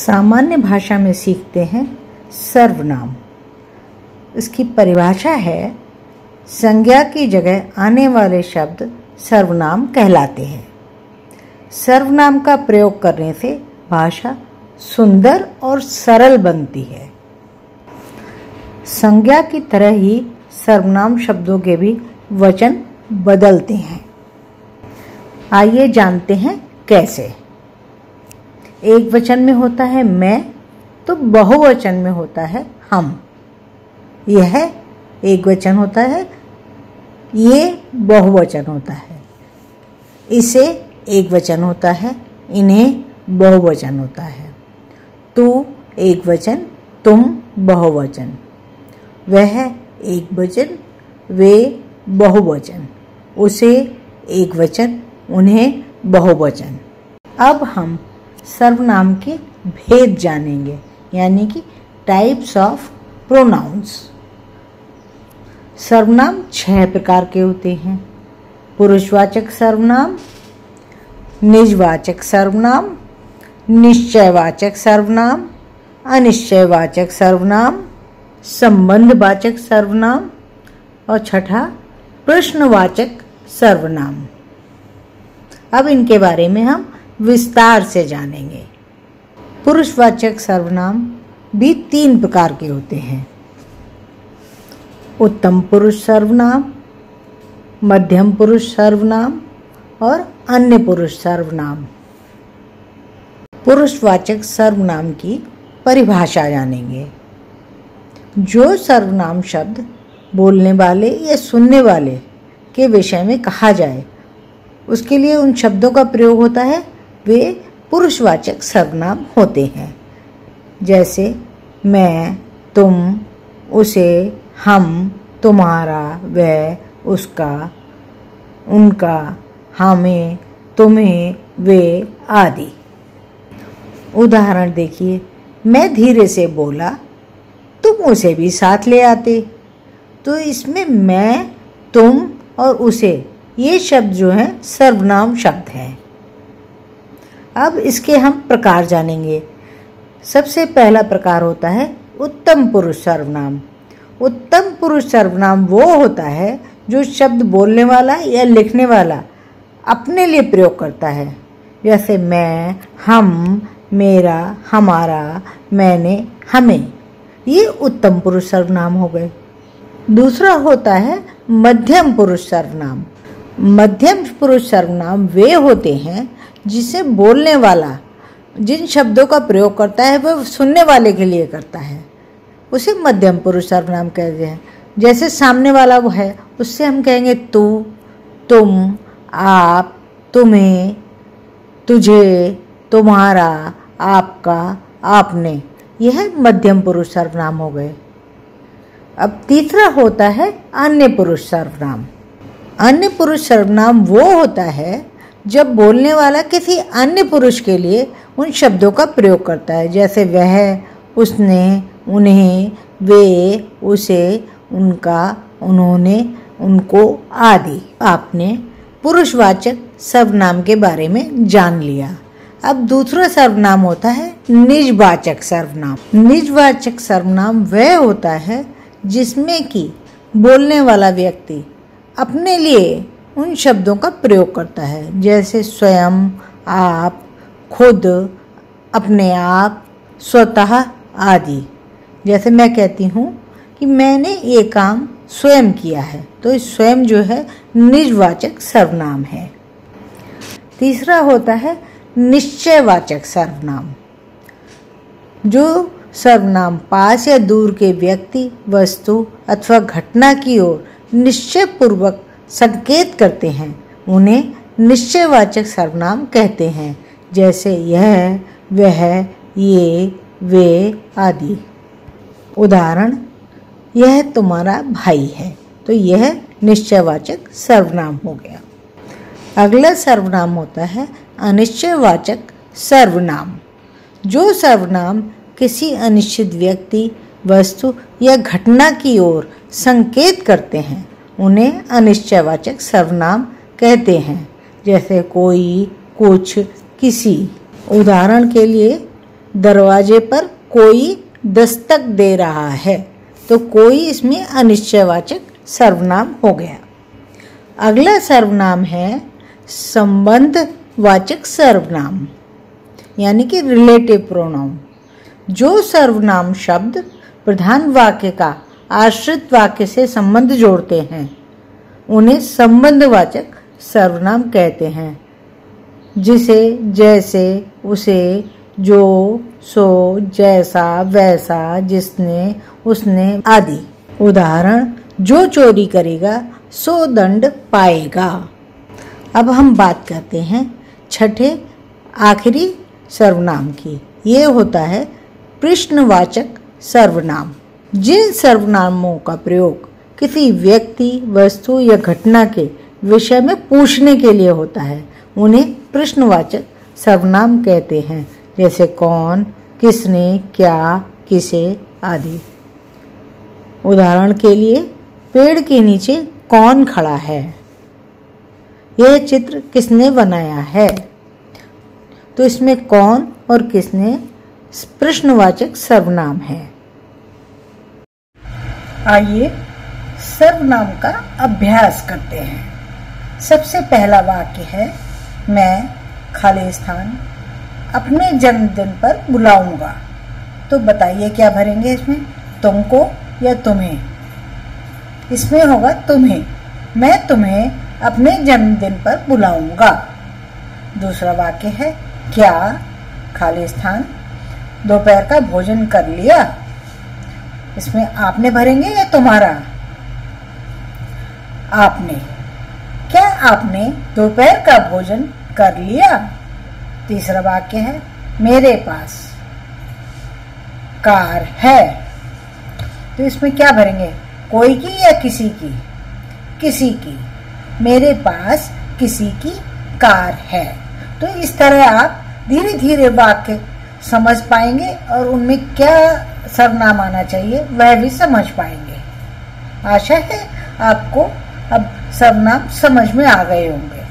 सामान्य भाषा में सीखते हैं सर्वनाम। इसकी परिभाषा है संज्ञा की जगह आने वाले शब्द सर्वनाम कहलाते हैं। सर्वनाम का प्रयोग करने से भाषा सुंदर और सरल बनती है। संज्ञा की तरह ही सर्वनाम शब्दों के भी वचन बदलते हैं। आइए जानते हैं कैसे। एक वचन में होता है मैं, तो बहुवचन में होता है हम। यह एक वचन होता है, ये बहुवचन होता है। इसे एक वचन होता है, इन्हें बहुवचन होता है। तू एक वचन, तुम बहुवचन। वह एक वचन, वे बहुवचन। उसे एक वचन, उन्हें बहुवचन। अब हम सर्वनाम के भेद जानेंगे, यानी कि टाइप्स ऑफ प्रोनाउंस। सर्वनाम 6 प्रकार के होते हैं। पुरुषवाचक सर्वनाम, निजवाचक सर्वनाम, निश्चयवाचक सर्वनाम, अनिश्चयवाचक सर्वनाम, संबंधवाचक सर्वनाम और छठा प्रश्नवाचक सर्वनाम। अब इनके बारे में हम विस्तार से जानेंगे। पुरुषवाचक सर्वनाम भी 3 प्रकार के होते हैं। उत्तम पुरुष सर्वनाम, मध्यम पुरुष सर्वनाम और अन्य पुरुष सर्वनाम। पुरुषवाचक सर्वनाम की परिभाषा जानेंगे। जो सर्वनाम शब्द बोलने वाले या सुनने वाले के विषय में कहा जाए, उसके लिए उन शब्दों का प्रयोग होता है, वे पुरुषवाचक सर्वनाम होते हैं। जैसे मैं, तुम, उसे, हम, तुम्हारा, वह, उसका, उनका, हमें, तुम्हें, वे आदि। उदाहरण देखिए, मैं धीरे से बोला, तुम उसे भी साथ ले आते। तो इसमें मैं, तुम और उसे, ये शब्द जो हैं सर्वनाम शब्द हैं। अब इसके हम प्रकार जानेंगे। सबसे पहला प्रकार होता है उत्तम पुरुष सर्वनाम। उत्तम पुरुष सर्वनाम वो होता है जो शब्द बोलने वाला या लिखने वाला अपने लिए प्रयोग करता है। जैसे मैं, हम, मेरा, हमारा, मैंने, हमें। ये उत्तम पुरुष सर्वनाम हो गए। दूसरा होता है मध्यम पुरुष सर्वनाम। मध्यम पुरुष सर्वनाम वे होते हैं जिसे बोलने वाला जिन शब्दों का प्रयोग करता है वह सुनने वाले के लिए करता है, उसे मध्यम पुरुष सर्वनाम कहते हैं। जैसे सामने वाला वो है, उससे हम कहेंगे तू, तुम, आप, तुम्हें, तुझे, तुम्हारा, आपका, आपने। यह मध्यम पुरुष सर्वनाम हो गए। अब तीसरा होता है अन्य पुरुष सर्वनाम। अन्य पुरुष सर्वनाम वो होता है जब बोलने वाला किसी अन्य पुरुष के लिए उन शब्दों का प्रयोग करता है। जैसे वह, उसने, उन्हें, वे, उसे, उनका, उन्होंने, उनको आदि। आपने पुरुषवाचक सर्वनाम के बारे में जान लिया। अब दूसरा सर्वनाम होता है निजवाचक सर्वनाम। निजवाचक सर्वनाम वह होता है जिसमें कि बोलने वाला व्यक्ति अपने लिए उन शब्दों का प्रयोग करता है। जैसे स्वयं, आप, खुद, अपने आप, स्वतः आदि। जैसे मैं कहती हूँ कि मैंने ये काम स्वयं किया है, तो स्वयं जो है निजवाचक सर्वनाम है। तीसरा होता है निश्चयवाचक सर्वनाम। जो सर्वनाम पास या दूर के व्यक्ति, वस्तु अथवा घटना की ओर निश्चय पूर्वक संकेत करते हैं, उन्हें निश्चयवाचक सर्वनाम कहते हैं। जैसे यह, वह, ये, वे आदि। उदाहरण, यह तुम्हारा भाई है, तो यह निश्चयवाचक सर्वनाम हो गया। अगला सर्वनाम होता है अनिश्चयवाचक सर्वनाम। जो सर्वनाम किसी अनिश्चित व्यक्ति, वस्तु या घटना की ओर संकेत करते हैं, उन्हें अनिश्चयवाचक सर्वनाम कहते हैं। जैसे कोई, कुछ, किसी। उदाहरण के लिए दरवाजे पर कोई दस्तक दे रहा है, तो कोई इसमें अनिश्चयवाचक सर्वनाम हो गया। अगला सर्वनाम है संबंधवाचक सर्वनाम, यानी कि रिलेटिव प्रोनाउन। जो सर्वनाम शब्द प्रधान वाक्य का आश्रित वाक्य से संबंध जोड़ते हैं उन्हें संबंधवाचक सर्वनाम कहते हैं, जिसे, जैसे, उसे, जो, सो, जैसा, वैसा, जिसने, उसने आदि। उदाहरण, जो चोरी करेगा सो दंड पाएगा। अब हम बात करते हैं छठे आखिरी सर्वनाम की। ये होता है प्रश्नवाचक सर्वनाम। जिन सर्वनामों का प्रयोग किसी व्यक्ति, वस्तु या घटना के विषय में पूछने के लिए होता है उन्हें प्रश्नवाचक सर्वनाम कहते हैं, जैसे कौन, किसने, क्या, किसे आदि। उदाहरण के लिए, पेड़ के नीचे कौन खड़ा है? यह चित्र किसने बनाया है? तो इसमें कौन और किसने प्रश्नवाचक सर्वनाम है। आइए सर्वनाम का अभ्यास करते हैं। सबसे पहला वाक्य है, मैं खाली स्थान अपने जन्मदिन पर बुलाऊंगा। तो बताइए क्या भरेंगे इसमें, तुमको या तुम्हें? इसमें होगा तुम्हें। मैं तुम्हें अपने जन्मदिन पर बुलाऊंगा। दूसरा वाक्य है, क्या खाली स्थान दोपहर का भोजन कर लिया? इसमें आपने भरेंगे या तुम्हारा? आपने। क्या आपने दोपहर का भोजन कर लिया? तीसरा वाक्य है, मेरे पास कार है। तो इसमें क्या भरेंगे, कोई की या किसी की? किसी की। मेरे पास किसी की कार है। तो इस तरह आप धीरे धीरे वाक्य समझ पाएंगे और उनमें क्या सर्वनाम आना चाहिए वह भी समझ पाएंगे। आशा है आपको अब सर्वनाम समझ में आ गए होंगे।